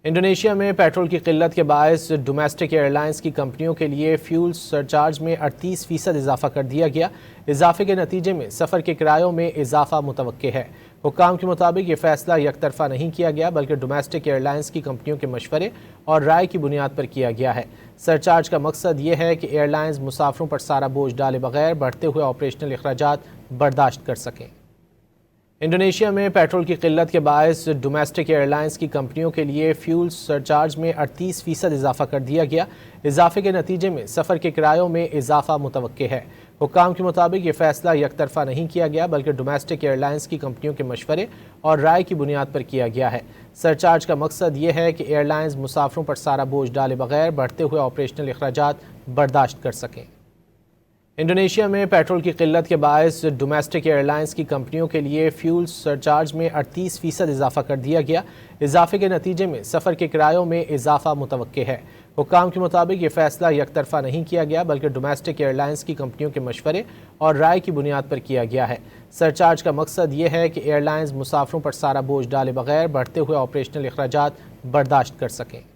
Indonesia میں petrol کی قلت کے باعث ڈومیسٹک ایئر لائنز کی کمپنیوں کے لیے فیول سرچارج میں 38% اضافہ کر دیا گیا۔ اضافے کے نتیجے میں سفر کے کرایوں میں اضافہ متوقع ہے۔ حکام کے مطابق یہ فیصلہ یک طرفہ نہیں کیا گیا بلکہ ڈومیسٹک ایئر لائنز کی کمپنیوں کے مشورے اور رائے کی بنیاد پر کیا گیا ہے۔ سرچارج کا مقصد یہ ہے کہ ایئر لائنز مسافروں پر سارا بوجھ ڈالے بغیر بڑھتے ہوئے آپریشنل اخراجات برداشت کر سکیں۔ انڈونیشیا میں پیٹرول کی قلت کے باعث ڈومیسٹک ایئر لائنز کی کمپنیوں کے لیے فیول سرچارج میں 38% اضافہ کر دیا گیا۔ اضافے کے نتیجے میں سفر کے کرایوں میں اضافہ متوقع ہے۔ حکام کے مطابق یہ فیصلہ یک طرفہ نہیں کیا گیا بلکہ ڈومیسٹک ایئر لائنز کی کمپنیوں کے مشورے اور رائے کی بنیاد پر کیا گیا ہے۔ سرچارج کا مقصد یہ ہے کہ ایئر لائنز مسافروں پر سارا بوجھ ڈالے بغیر بڑھتے ہوئے آپریشنل اخراجات برداشت کر سکیں۔ انڈونیشیا میں پیٹرول کی قلت کے باعث ڈومیسٹک ایئر لائنز کی کمپنیوں کے لیے فیول سرچارج میں 38% اضافہ کر دیا گیا۔ اضافے کے نتیجے میں سفر کے کرایوں میں اضافہ متوقع ہے۔ حکام کے مطابق یہ فیصلہ یک طرفہ نہیں کیا گیا بلکہ ڈومیسٹک ایئر لائنز کی کمپنیوں کے مشورے اور رائے کی بنیاد پر کیا گیا ہے۔ سرچارج کا مقصد یہ ہے کہ ایئر لائنز مسافروں پر سارا بوجھ ڈالے بغیر بڑھتے ہوئے آپریشنل اخراجات برداشت کر سکیں۔